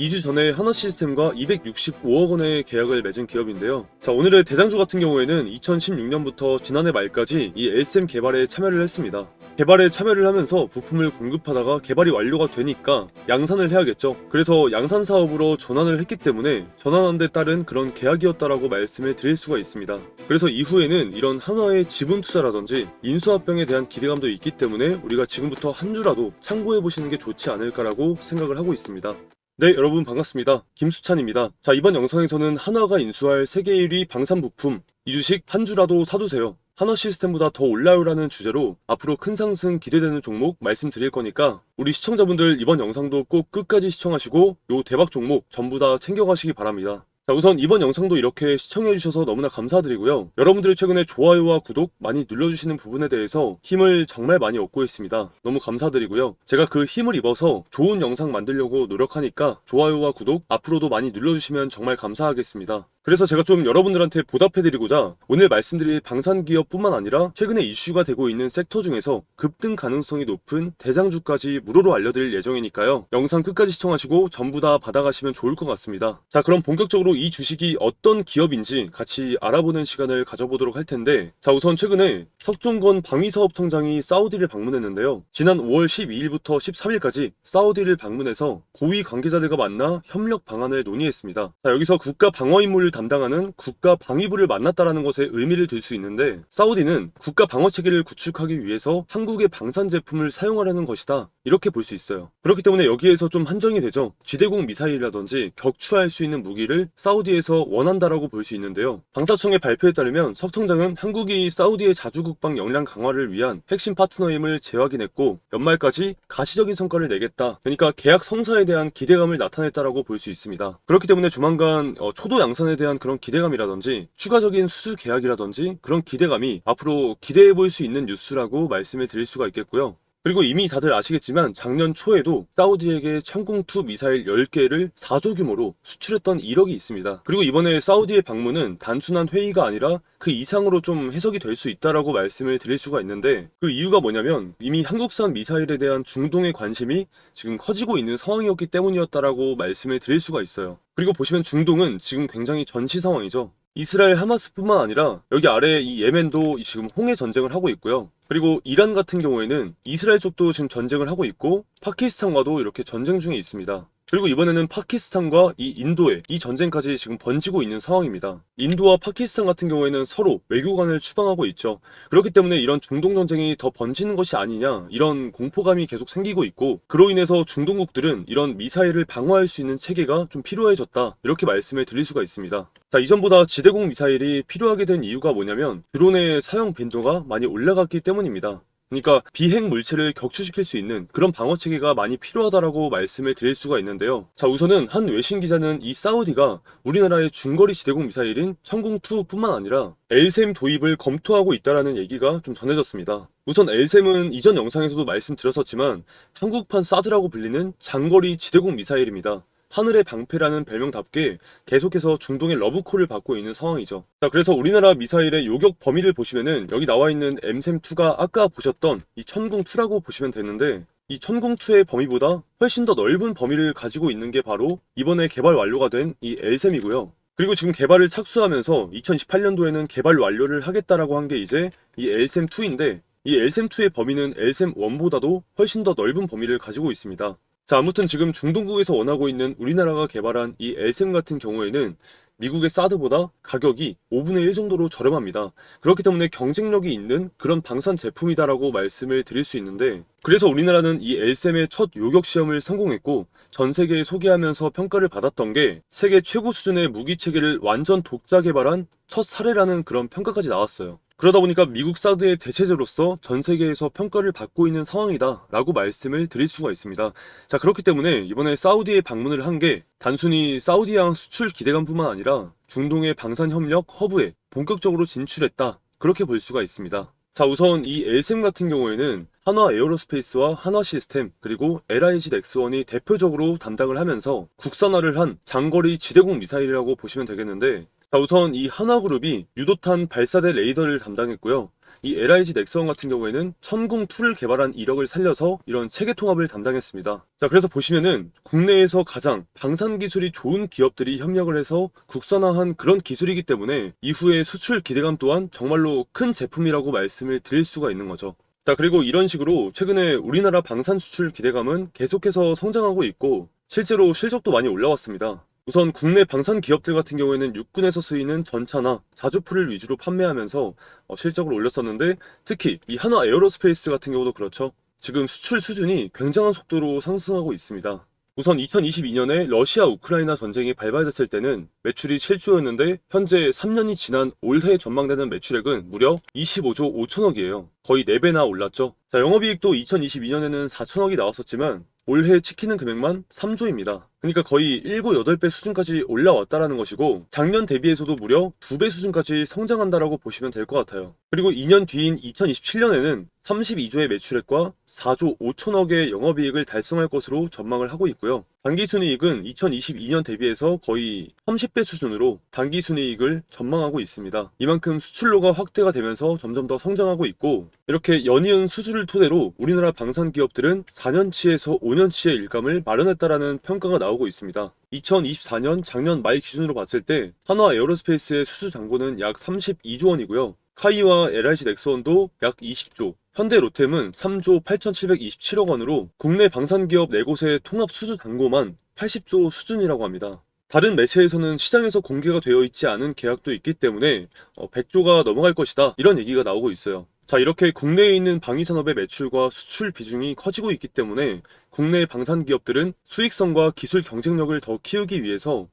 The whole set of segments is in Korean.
2주 전에 하나시스템과 265억 원의 계약을 맺은 기업인데요. 자, 오늘의 대장주 같은 경우에는 2016년부터 지난해 말까지 이 LSM 개발에 참여를 했습니다. 개발에 참여를 하면서 부품을 공급하다가 개발이 완료가 되니까 양산을 해야겠죠. 그래서 양산 사업으로 전환을 했기 때문에 전환한 데 따른 그런 계약이었다라고 말씀을 드릴 수가 있습니다. 그래서 이후에는 이런 한화의 지분 투자라든지 인수합병에 대한 기대감도 있기 때문에 우리가 지금부터 한 주라도 참고해 보시는 게 좋지 않을까라고 생각을 하고 있습니다. 네, 여러분 반갑습니다. 김수찬입니다. 자, 이번 영상에서는 한화가 인수할 세계 1위 방산 부품 이 주식 한 주라도 사두세요. 한화 시스템보다 더 올라오라는 주제로 앞으로 큰 상승 기대되는 종목 말씀드릴 거니까 우리 시청자분들 이번 영상도 꼭 끝까지 시청하시고 요 대박 종목 전부 다 챙겨가시기 바랍니다. 자, 우선 이번 영상도 이렇게 시청해주셔서 너무나 감사드리고요. 여러분들이 최근에 좋아요와 구독 많이 눌러주시는 부분에 대해서 힘을 정말 많이 얻고 있습니다. 너무 감사드리고요. 제가 그 힘을 입어서 좋은 영상 만들려고 노력하니까 좋아요와 구독 앞으로도 많이 눌러주시면 정말 감사하겠습니다. 그래서 제가 좀 여러분들한테 보답해드리고자 오늘 말씀드릴 방산기업뿐만 아니라 최근에 이슈가 되고 있는 섹터 중에서 급등 가능성이 높은 대장주까지 무료로 알려드릴 예정이니까요. 영상 끝까지 시청하시고 전부 다 받아가시면 좋을 것 같습니다. 자, 그럼 본격적으로 이 주식이 어떤 기업인지 같이 알아보는 시간을 가져보도록 할 텐데, 자, 우선 최근에 석종건 방위사업청장이 사우디를 방문했는데요. 지난 5월 12일부터 13일까지 사우디를 방문해서 고위 관계자들과 만나 협력 방안을 논의했습니다. 자, 여기서 국가 방어 임무를 담당하는 국가 방위부를 만났다라는 것에 의미를 둘 수 있는데, 사우디는 국가 방어 체계를 구축하기 위해서 한국의 방산 제품을 사용하려는 것이다, 이렇게 볼 수 있어요. 그렇기 때문에 여기에서 좀 한정이 되죠. 지대공 미사일이라든지 격추할 수 있는 무기를 사우디에서 원한다라고 볼 수 있는데요. 방사청의 발표에 따르면 석 청장은 한국이 사우디의 자주국방 역량 강화를 위한 핵심 파트너임을 재확인했고 연말까지 가시적인 성과를 내겠다, 그러니까 계약 성사에 대한 기대감을 나타냈다라고 볼 수 있습니다. 그렇기 때문에 조만간 초도 양산에 대한 그런 기대감이라든지 추가적인 수주 계약이라든지 그런 기대감이 앞으로 기대해 볼 수 있는 뉴스라고 말씀을 드릴 수가 있겠고요. 그리고 이미 다들 아시겠지만 작년 초에도 사우디에게 천궁2 미사일 10개를 4조 규모로 수출했던 이력이 있습니다. 그리고 이번에 사우디의 방문은 단순한 회의가 아니라 그 이상으로 좀 해석이 될 수 있다라고 말씀을 드릴 수가 있는데, 그 이유가 뭐냐면 이미 한국산 미사일에 대한 중동의 관심이 지금 커지고 있는 상황이었기 때문이었다라고 말씀을 드릴 수가 있어요. 그리고 보시면 중동은 지금 굉장히 전시 상황이죠. 이스라엘 하마스뿐만 아니라 여기 아래 이 예멘도 지금 홍해 전쟁을 하고 있고요. 그리고 이란 같은 경우에는 이스라엘 쪽도 지금 전쟁을 하고 있고 파키스탄과도 이렇게 전쟁 중에 있습니다. 그리고 이번에는 파키스탄과 이 인도의 이 전쟁까지 지금 번지고 있는 상황입니다. 인도와 파키스탄 같은 경우에는 서로 외교관을 추방하고 있죠. 그렇기 때문에 이런 중동 전쟁이 더 번지는 것이 아니냐, 이런 공포감이 계속 생기고 있고, 그로 인해서 중동국들은 이런 미사일을 방어할 수 있는 체계가 좀 필요해졌다, 이렇게 말씀을 드릴 수가 있습니다. 자, 이전보다 지대공 미사일이 필요하게 된 이유가 뭐냐면 드론의 사용 빈도가 많이 올라갔기 때문입니다. 그러니까 비핵 물체를 격추시킬 수 있는 그런 방어 체계가 많이 필요하다라고 말씀을 드릴 수가 있는데요. 자, 우선은 한 외신 기자는 이 사우디가 우리나라의 중거리 지대공 미사일인 천궁2뿐만 아니라 LSM 도입을 검토하고 있다라는 얘기가 좀 전해졌습니다. 우선 LSM은 이전 영상에서도 말씀드렸었지만 한국판 사드라고 불리는 장거리 지대공 미사일입니다. 하늘의 방패라는 별명답게 계속해서 중동의 러브콜을 받고 있는 상황이죠. 자, 그래서 우리나라 미사일의 요격 범위를 보시면은 여기 나와 있는 엠셈2가 아까 보셨던 이 천궁2라고 보시면 되는데, 이 천궁2의 범위보다 훨씬 더 넓은 범위를 가지고 있는 게 바로 이번에 개발 완료가 된 이 LSM이고요. 그리고 지금 개발을 착수하면서 2018년도에는 개발 완료를 하겠다라고 한 게 이제 이 LSM2인데, 이 LSM2의 범위는 LSM1보다도 훨씬 더 넓은 범위를 가지고 있습니다. 자, 아무튼 지금 중동국에서 원하고 있는 우리나라가 개발한 이 LSM 같은 경우에는 미국의 사드보다 가격이 5분의 1 정도로 저렴합니다. 그렇기 때문에 경쟁력이 있는 그런 방산 제품이다라고 말씀을 드릴 수 있는데, 그래서 우리나라는 이 LSM의 첫 요격 시험을 성공했고 전 세계에 소개하면서 평가를 받았던 게 세계 최고 수준의 무기 체계를 완전 독자 개발한 첫 사례라는 그런 평가까지 나왔어요. 그러다 보니까 미국 사드의 대체제로서 전 세계에서 평가를 받고 있는 상황이다 라고 말씀을 드릴 수가 있습니다. 자, 그렇기 때문에 이번에 사우디에 방문을 한 게 단순히 사우디향 수출 기대감뿐만 아니라 중동의 방산 협력 허브에 본격적으로 진출했다, 그렇게 볼 수가 있습니다. 자, 우선 이 LSM 같은 경우에는 한화 에어로스페이스와 한화 시스템 그리고 LIG 넥스원이 대표적으로 담당을 하면서 국산화를 한 장거리 지대공 미사일이라고 보시면 되겠는데, 자, 우선 이 한화그룹이 유도탄 발사대 레이더를 담당했고요. 이 LIG 넥스원 같은 경우에는 천궁2를 개발한 이력을 살려서 이런 체계 통합을 담당했습니다. 자, 그래서 보시면은 국내에서 가장 방산 기술이 좋은 기업들이 협력을 해서 국산화한 그런 기술이기 때문에 이후에 수출 기대감 또한 정말로 큰 제품이라고 말씀을 드릴 수가 있는 거죠. 자, 그리고 이런 식으로 최근에 우리나라 방산 수출 기대감은 계속해서 성장하고 있고 실제로 실적도 많이 올라왔습니다. 우선 국내 방산 기업들 같은 경우에는 육군에서 쓰이는 전차나 자주포를 위주로 판매하면서 실적을 올렸었는데, 특히 이 한화 에어로스페이스 같은 경우도 그렇죠. 지금 수출 수준이 굉장한 속도로 상승하고 있습니다. 우선 2022년에 러시아 우크라이나 전쟁이 발발됐을 때는 매출이 7조였는데 현재 3년이 지난 올해 전망되는 매출액은 무려 25조 5천억이에요. 거의 4배나 올랐죠. 자, 영업이익도 2022년에는 4천억이 나왔었지만 올해 찍히는 금액만 3조입니다. 그러니까 거의 7, 8배 수준까지 올라왔다라는 것이고, 작년 대비해서도 무려 2배 수준까지 성장한다라고 보시면 될 것 같아요. 그리고 2년 뒤인 2027년에는 32조의 매출액과 4조 5천억의 영업이익을 달성할 것으로 전망을 하고 있고요. 당기순이익은 2022년 대비해서 거의 30배 수준으로 당기순이익을 전망하고 있습니다. 이만큼 수출로가 확대가 되면서 점점 더 성장하고 있고, 이렇게 연이은 수주를 토대로 우리나라 방산 기업들은 4년치에서 5년치의 일감을 마련했다라는 평가가 나오고 있습니다. 2024년 작년 말 기준으로 봤을 때 한화 에어로스페이스의 수주 잔고는 약 32조 원이고요. 카이와 LIG 넥스원도 약 20조, 현대 로템은 3조 8,727억 원으로 국내 방산기업 4곳의 통합 수주 잔고만 80조 수준이라고 합니다. 다른 매체에서는 시장에서 공개가 되어 있지 않은 계약도 있기 때문에 100조가 넘어갈 것이다, 이런 얘기가 나오고 있어요. 자, 이렇게 국내에 있는 방위산업의 매출과 수출 비중이 커지고 있기 때문에 국내 방산 기업들은 수익성과 기술 경쟁력을 더 키우기 위해서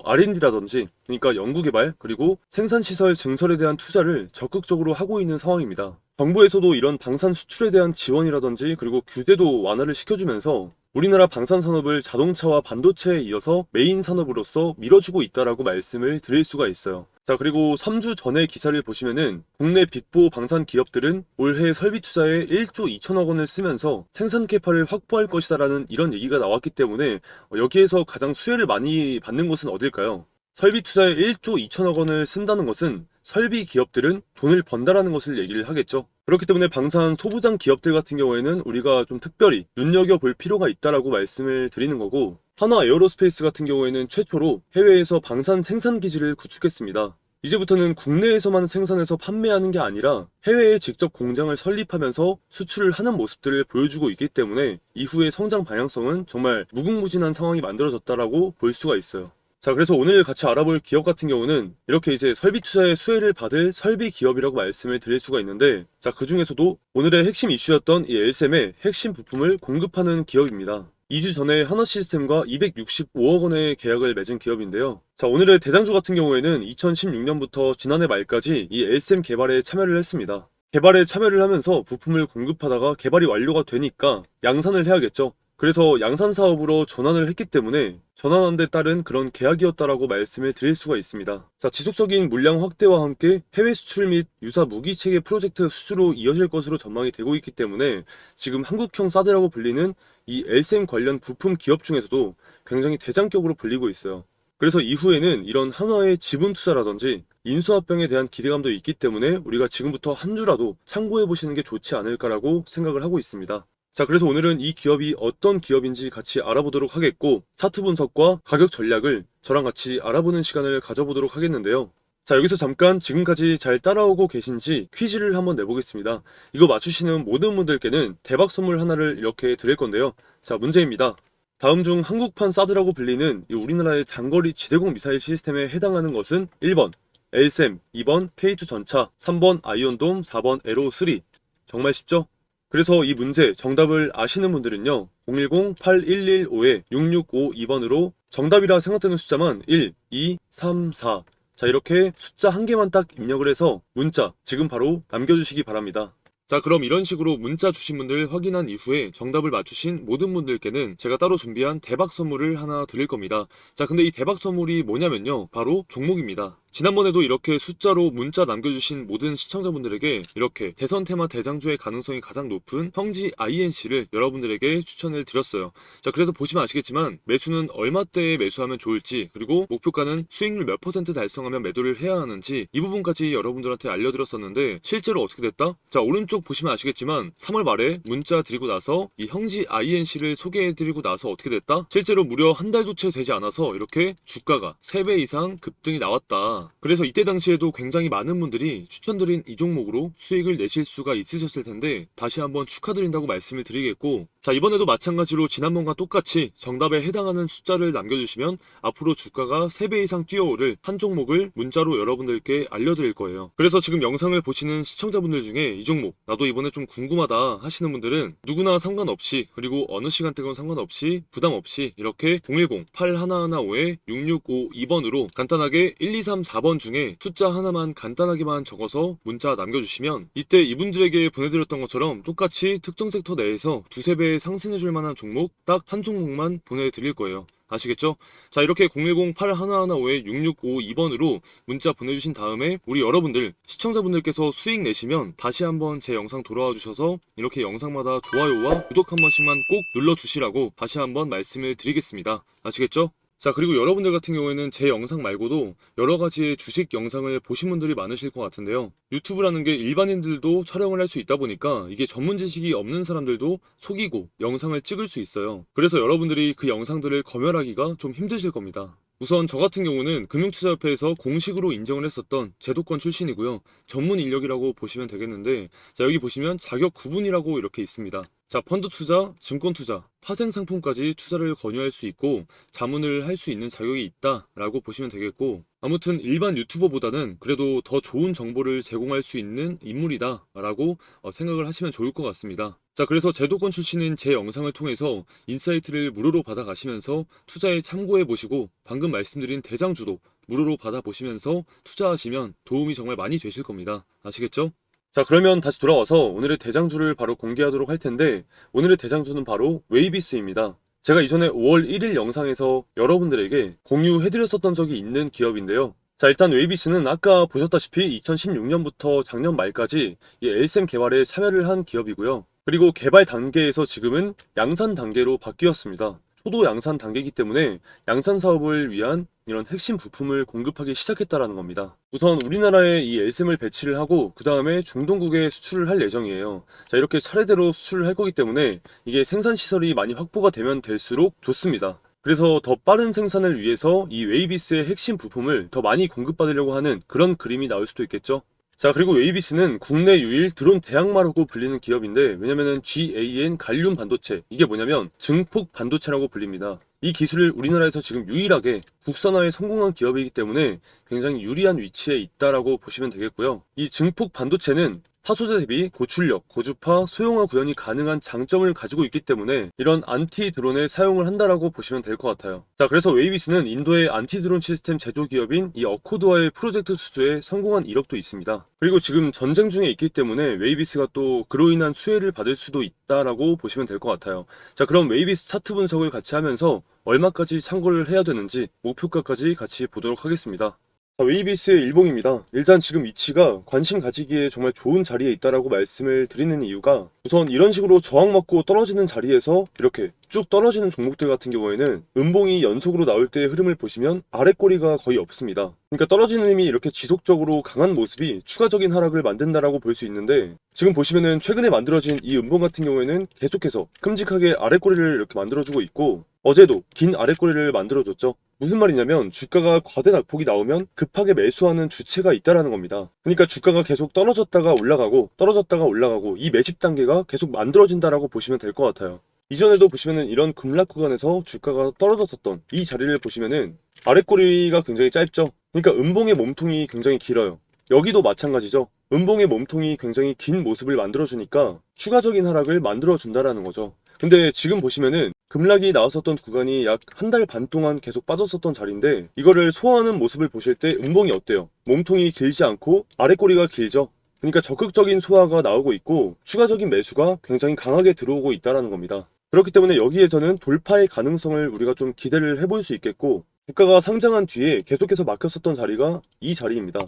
R&D라든지, 그러니까 연구개발, 그리고 생산시설 증설에 대한 투자를 적극적으로 하고 있는 상황입니다. 정부에서도 이런 방산 수출에 대한 지원이라든지 그리고 규제도 완화를 시켜주면서 우리나라 방산 산업을 자동차와 반도체에 이어서 메인 산업으로서 밀어주고 있다라고 말씀을 드릴 수가 있어요. 자, 그리고 3주 전의 기사를 보시면은 국내 빅4 방산 기업들은 올해 설비 투자에 1조 2천억 원을 쓰면서 생산 캐파를 확보할 것이다라는 이런 얘기가 나왔기 때문에 여기에서 가장 수혜를 많이 받는 곳은 어딜까요? 설비 투자에 1조 2천억 원을 쓴다는 것은 설비 기업들은 돈을 번다라는 것을 얘기를 하겠죠. 그렇기 때문에 방산 소부장 기업들 같은 경우에는 우리가 좀 특별히 눈여겨볼 필요가 있다라고 말씀을 드리는 거고, 한화 에어로스페이스 같은 경우에는 최초로 해외에서 방산 생산 기지를 구축했습니다. 이제부터는 국내에서만 생산해서 판매하는 게 아니라 해외에 직접 공장을 설립하면서 수출을 하는 모습들을 보여주고 있기 때문에 이후의 성장 방향성은 정말 무궁무진한 상황이 만들어졌다라고 볼 수가 있어요. 자, 그래서 오늘 같이 알아볼 기업 같은 경우는 이렇게 이제 설비 투자의 수혜를 받을 설비 기업이라고 말씀을 드릴 수가 있는데, 자, 그 중에서도 오늘의 핵심 이슈였던 이 엘셈의 핵심 부품을 공급하는 기업입니다. 2주 전에 하나시스템과 265억 원의 계약을 맺은 기업인데요. 자, 오늘의 대장주 같은 경우에는 2016년부터 지난해 말까지 이 엘셈 개발에 참여를 했습니다. 개발에 참여를 하면서 부품을 공급하다가 개발이 완료가 되니까 양산을 해야겠죠. 그래서 양산 사업으로 전환을 했기 때문에 전환한 데 따른 그런 계약이었다라고 말씀을 드릴 수가 있습니다. 자, 지속적인 물량 확대와 함께 해외 수출 및 유사 무기 체계 프로젝트 수주로 이어질 것으로 전망이 되고 있기 때문에 지금 한국형 사드라고 불리는 이 엘셈 관련 부품 기업 중에서도 굉장히 대장격으로 불리고 있어요. 그래서 이후에는 이런 한화의 지분 투자라든지 인수합병에 대한 기대감도 있기 때문에 우리가 지금부터 한 주라도 참고해 보시는 게 좋지 않을까라고 생각을 하고 있습니다. 자, 그래서 오늘은 이 기업이 어떤 기업인지 같이 알아보도록 하겠고, 차트 분석과 가격 전략을 저랑 같이 알아보는 시간을 가져보도록 하겠는데요. 자, 여기서 잠깐 지금까지 잘 따라오고 계신지 퀴즈를 한번 내보겠습니다. 이거 맞추시는 모든 분들께는 대박 선물 하나를 이렇게 드릴 건데요. 자, 문제입니다. 다음 중 한국판 사드라고 불리는 이 우리나라의 장거리 지대공 미사일 시스템에 해당하는 것은 1번 엘셈, 2번 K2 전차, 3번 아이언돔, 4번 에로3. 정말 쉽죠? 그래서 이 문제 정답을 아시는 분들은요, 010-8115-6652번으로 정답이라 생각되는 숫자만 1, 2, 3, 4. 자, 이렇게 숫자 한 개만 딱 입력을 해서 문자 지금 바로 남겨주시기 바랍니다. 자, 그럼 이런 식으로 문자 주신 분들 확인한 이후에 정답을 맞추신 모든 분들께는 제가 따로 준비한 대박 선물을 하나 드릴 겁니다. 자, 근데 이 대박 선물이 뭐냐면요, 바로 종목입니다. 지난번에도 이렇게 숫자로 문자 남겨주신 모든 시청자분들에게 이렇게 대선 테마 대장주의 가능성이 가장 높은 형지 INC를 여러분들에게 추천을 드렸어요. 자, 그래서 보시면 아시겠지만 매수는 얼마대에 매수하면 좋을지, 그리고 목표가는 수익률 몇 % 달성하면 매도를 해야 하는지, 이 부분까지 여러분들한테 알려드렸었는데 실제로 어떻게 됐다? 자, 오른쪽 보시면 아시겠지만 3월 말에 문자 드리고 나서 이 형지 INC를 소개해드리고 나서 어떻게 됐다? 실제로 무려 한 달도 채 되지 않아서 이렇게 주가가 3배 이상 급등이 나왔다. 그래서 이때 당시에도 굉장히 많은 분들이 추천드린 이 종목으로 수익을 내실 수가 있으셨을 텐데 다시 한번 축하드린다고 말씀을 드리겠고, 자, 이번에도 마찬가지로 지난번과 똑같이 정답에 해당하는 숫자를 남겨주시면 앞으로 주가가 3배 이상 뛰어오를 한 종목을 문자로 여러분들께 알려드릴 거예요. 그래서 지금 영상을 보시는 시청자분들 중에 이 종목 나도 이번에 좀 궁금하다 하시는 분들은 누구나 상관없이, 그리고 어느 시간대건 상관없이 부담 없이 이렇게 010-8115-6652번으로 간단하게 1, 2, 3, 4번 중에 숫자 하나만 간단하게만 적어서 문자 남겨주시면 이때 이분들에게 보내드렸던 것처럼 똑같이 특정 섹터 내에서 두세 배 상승해줄 만한 종목 딱 한 종목만 보내드릴 거예요. 아시겠죠? 자, 이렇게 010-8115-6652번으로 문자 보내주신 다음에 우리 여러분들 시청자분들께서 수익 내시면 다시 한번 제 영상 돌아와 주셔서 이렇게 영상마다 좋아요와 구독 한 번씩만 꼭 눌러주시라고 다시 한번 말씀을 드리겠습니다. 아시겠죠? 자, 그리고 여러분들 같은 경우에는 제 영상 말고도 여러 가지의 주식 영상을 보신 분들이 많으실 것 같은데요. 유튜브라는 게 일반인들도 촬영을 할 수 있다 보니까 이게 전문 지식이 없는 사람들도 속이고 영상을 찍을 수 있어요. 그래서 여러분들이 그 영상들을 검열하기가 좀 힘드실 겁니다. 우선 저 같은 경우는 금융투자협회에서 공식으로 인정을 했었던 제도권 출신이고요. 전문 인력이라고 보시면 되겠는데, 자, 여기 보시면 자격 구분이라고 이렇게 있습니다. 자, 펀드 투자, 증권 투자, 파생 상품까지 투자를 권유할 수 있고 자문을 할 수 있는 자격이 있다라고 보시면 되겠고, 아무튼 일반 유튜버보다는 그래도 더 좋은 정보를 제공할 수 있는 인물이다라고 생각을 하시면 좋을 것 같습니다. 자, 그래서 제도권 출신인 제 영상을 통해서 인사이트를 무료로 받아가시면서 투자에 참고해 보시고 방금 말씀드린 대장주도 무료로 받아보시면서 투자하시면 도움이 정말 많이 되실 겁니다. 아시겠죠? 자, 그러면 다시 돌아와서 오늘의 대장주를 바로 공개하도록 할 텐데, 오늘의 대장주는 바로 웨이비스입니다. 제가 이전에 5월 1일 영상에서 여러분들에게 공유해드렸었던 적이 있는 기업인데요. 자, 일단 웨이비스는 아까 보셨다시피 2016년부터 작년 말까지 이 LSM 개발에 참여를 한 기업이고요. 그리고 개발 단계에서 지금은 양산 단계로 바뀌었습니다. 초도 양산 단계이기 때문에 양산 사업을 위한 이런 핵심 부품을 공급하기 시작했다라는 겁니다. 우선 우리나라에 이 LSM을 배치를 하고 그 다음에 중동국에 수출을 할 예정이에요. 자, 이렇게 차례대로 수출을 할 거기 때문에 이게 생산 시설이 많이 확보가 되면 될수록 좋습니다. 그래서 더 빠른 생산을 위해서 이 웨이비스의 핵심 부품을 더 많이 공급받으려고 하는 그런 그림이 나올 수도 있겠죠. 자, 그리고 웨이비스는 국내 유일 드론 대항마라고 불리는 기업인데, 왜냐면은 GAN 갈륨 반도체, 이게 뭐냐면 증폭 반도체라고 불립니다. 이 기술을 우리나라에서 지금 유일하게 국산화에 성공한 기업이기 때문에 굉장히 유리한 위치에 있다라고 보시면 되겠고요. 이 증폭 반도체는 타소재 대비 고출력, 고주파, 소형화 구현이 가능한 장점을 가지고 있기 때문에 이런 안티 드론에 사용을 한다라고 보시면 될 것 같아요. 자, 그래서 웨이비스는 인도의 안티 드론 시스템 제조 기업인 이 어코드와의 프로젝트 수주에 성공한 이력도 있습니다. 그리고 지금 전쟁 중에 있기 때문에 웨이비스가 또 그로 인한 수혜를 받을 수도 있다라고 보시면 될 것 같아요. 자, 그럼 웨이비스 차트 분석을 같이 하면서 얼마까지 참고를 해야 되는지 목표가까지 같이 보도록 하겠습니다. 자, 웨이비스의 일봉입니다. 일단 지금 위치가 관심 가지기에 정말 좋은 자리에 있다라고 말씀을 드리는 이유가, 우선 이런 식으로 저항 맞고 떨어지는 자리에서 이렇게 쭉 떨어지는 종목들 같은 경우에는 음봉이 연속으로 나올 때의 흐름을 보시면 아래 꼬리가 거의 없습니다. 그러니까 떨어지는 힘이 이렇게 지속적으로 강한 모습이 추가적인 하락을 만든다라고 볼 수 있는데, 지금 보시면은 최근에 만들어진 이 음봉 같은 경우에는 계속해서 큼직하게 아래 꼬리를 이렇게 만들어주고 있고, 어제도 긴 아래 꼬리를 만들어줬죠. 무슨 말이냐면 주가가 과대 낙폭이 나오면 급하게 매수하는 주체가 있다라는 겁니다. 그러니까 주가가 계속 떨어졌다가 올라가고 떨어졌다가 올라가고 이 매집 단계가 계속 만들어진다라고 보시면 될 것 같아요. 이전에도 보시면은 이런 급락 구간에서 주가가 떨어졌었던 이 자리를 보시면은 아랫꼬리가 굉장히 짧죠. 그러니까 음봉의 몸통이 굉장히 길어요. 여기도 마찬가지죠. 음봉의 몸통이 굉장히 긴 모습을 만들어주니까 추가적인 하락을 만들어준다라는 거죠. 근데 지금 보시면은 급락이 나왔었던 구간이 약 한 달 반 동안 계속 빠졌었던 자리인데, 이거를 소화하는 모습을 보실 때 음봉이 어때요? 몸통이 길지 않고 아랫꼬리가 길죠. 그러니까 적극적인 소화가 나오고 있고 추가적인 매수가 굉장히 강하게 들어오고 있다는 겁니다. 그렇기 때문에 여기에서는 돌파의 가능성을 우리가 좀 기대를 해볼 수 있겠고, 주가가 상장한 뒤에 계속해서 막혔었던 자리가 이 자리입니다.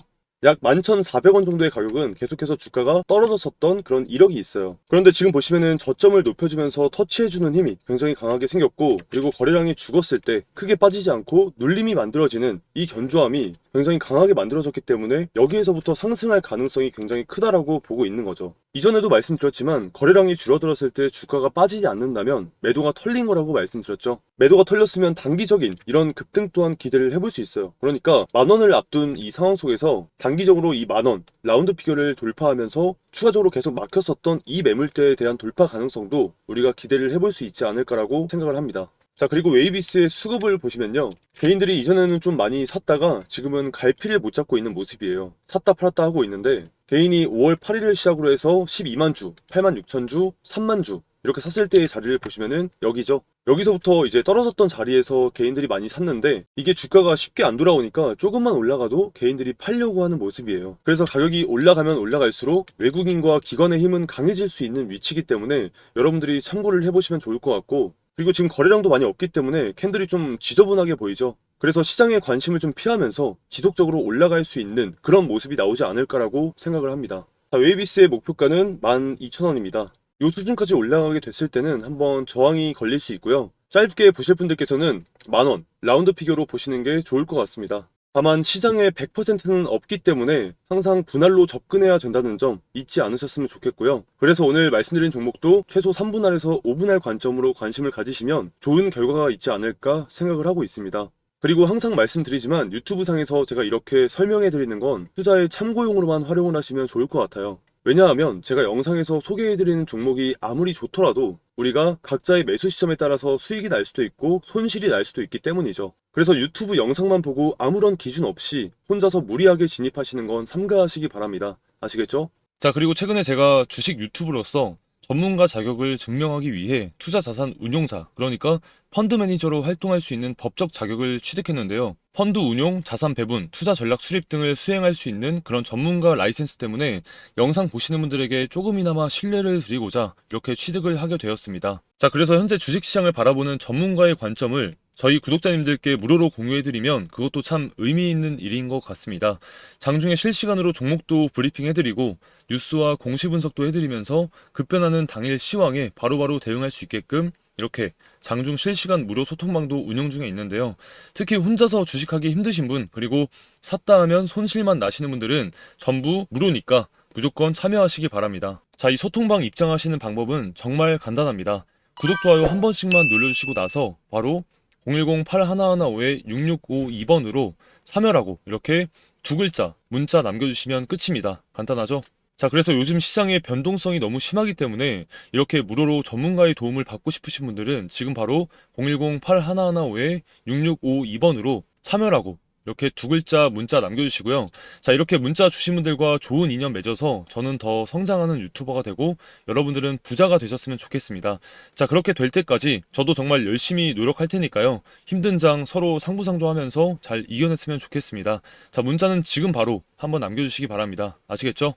약 11,400원 정도의 가격은 계속해서 주가가 떨어졌었던 그런 이력이 있어요. 그런데 지금 보시면은 저점을 높여주면서 터치해주는 힘이 굉장히 강하게 생겼고, 그리고 거래량이 죽었을 때 크게 빠지지 않고 눌림이 만들어지는 이 견조함이 굉장히 강하게 만들어졌기 때문에 여기에서부터 상승할 가능성이 굉장히 크다라고 보고 있는 거죠. 이전에도 말씀드렸지만 거래량이 줄어들었을 때 주가가 빠지지 않는다면 매도가 털린 거라고 말씀드렸죠. 매도가 털렸으면 단기적인 이런 급등 또한 기대를 해볼 수 있어요. 그러니까 10,000원을 앞둔 이 상황 속에서 단기적으로 이 10,000원 라운드 피겨를 돌파하면서 추가적으로 계속 막혔었던 이 매물대에 대한 돌파 가능성도 우리가 기대를 해볼 수 있지 않을까라고 생각을 합니다. 자, 그리고 웨이비스의 수급을 보시면요, 개인들이 이전에는 좀 많이 샀다가 지금은 갈피를 못 잡고 있는 모습이에요. 샀다 팔았다 하고 있는데, 개인이 5월 8일을 시작으로 해서 12만 주, 8만 6천 주, 3만 주 이렇게 샀을 때의 자리를 보시면은 여기죠. 여기서부터 이제 떨어졌던 자리에서 개인들이 많이 샀는데, 이게 주가가 쉽게 안 돌아오니까 조금만 올라가도 개인들이 팔려고 하는 모습이에요. 그래서 가격이 올라가면 올라갈수록 외국인과 기관의 힘은 강해질 수 있는 위치이기 때문에 여러분들이 참고를 해보시면 좋을 것 같고, 그리고 지금 거래량도 많이 없기 때문에 캔들이 좀 지저분하게 보이죠. 그래서 시장의 관심을 좀 피하면서 지속적으로 올라갈 수 있는 그런 모습이 나오지 않을까라고 생각을 합니다. 자, 웨이비스의 목표가는 12,000원입니다. 이 수준까지 올라가게 됐을 때는 한번 저항이 걸릴 수 있고요. 짧게 보실 분들께서는 10,000원 라운드 피겨로 보시는 게 좋을 것 같습니다. 다만 시장에 100%는 없기 때문에 항상 분할로 접근해야 된다는 점 잊지 않으셨으면 좋겠고요. 그래서 오늘 말씀드린 종목도 최소 3분할에서 5분할 관점으로 관심을 가지시면 좋은 결과가 있지 않을까 생각을 하고 있습니다. 그리고 항상 말씀드리지만 유튜브 상에서 제가 이렇게 설명해 드리는 건 투자의 참고용으로만 활용을 하시면 좋을 것 같아요. 왜냐하면 제가 영상에서 소개해드리는 종목이 아무리 좋더라도 우리가 각자의 매수 시점에 따라서 수익이 날 수도 있고 손실이 날 수도 있기 때문이죠. 그래서 유튜브 영상만 보고 아무런 기준 없이 혼자서 무리하게 진입하시는 건 삼가하시기 바랍니다. 아시겠죠? 자, 그리고 최근에 제가 주식 유튜브로서 전문가 자격을 증명하기 위해 투자자산 운용사, 그러니까 펀드 매니저로 활동할 수 있는 법적 자격을 취득했는데요. 펀드 운용, 자산 배분, 투자 전략 수립 등을 수행할 수 있는 그런 전문가 라이센스 때문에 영상 보시는 분들에게 조금이나마 신뢰를 드리고자 이렇게 취득을 하게 되었습니다. 자, 그래서 현재 주식시장을 바라보는 전문가의 관점을 저희 구독자님들께 무료로 공유해드리면 그것도 참 의미 있는 일인 것 같습니다. 장중에 실시간으로 종목도 브리핑해드리고 뉴스와 공시 분석도 해드리면서 급변하는 당일 시황에 바로바로 대응할 수 있게끔 이렇게 장중 실시간 무료 소통방도 운영 중에 있는데요. 특히 혼자서 주식하기 힘드신 분, 그리고 샀다 하면 손실만 나시는 분들은 전부 무료니까 무조건 참여하시기 바랍니다. 자, 이 소통방 입장하시는 방법은 정말 간단합니다. 구독, 좋아요 한 번씩만 눌러주시고 나서 바로 010-8115-6652번으로 참여라고 이렇게 두 글자 문자 남겨주시면 끝입니다. 간단하죠? 자, 그래서 요즘 시장의 변동성이 너무 심하기 때문에 이렇게 무료로 전문가의 도움을 받고 싶으신 분들은 지금 바로 010-8115-6652번으로 참여라고 이렇게 두 글자 문자 남겨주시고요. 자, 이렇게 문자 주신 분들과 좋은 인연 맺어서 저는 더 성장하는 유튜버가 되고 여러분들은 부자가 되셨으면 좋겠습니다. 자, 그렇게 될 때까지 저도 정말 열심히 노력할 테니까요. 힘든 장 서로 상부상조하면서 잘 이겨냈으면 좋겠습니다. 자, 문자는 지금 바로 한번 남겨주시기 바랍니다. 아시겠죠?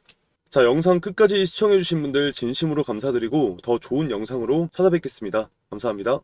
자, 영상 끝까지 시청해주신 분들 진심으로 감사드리고 더 좋은 영상으로 찾아뵙겠습니다. 감사합니다.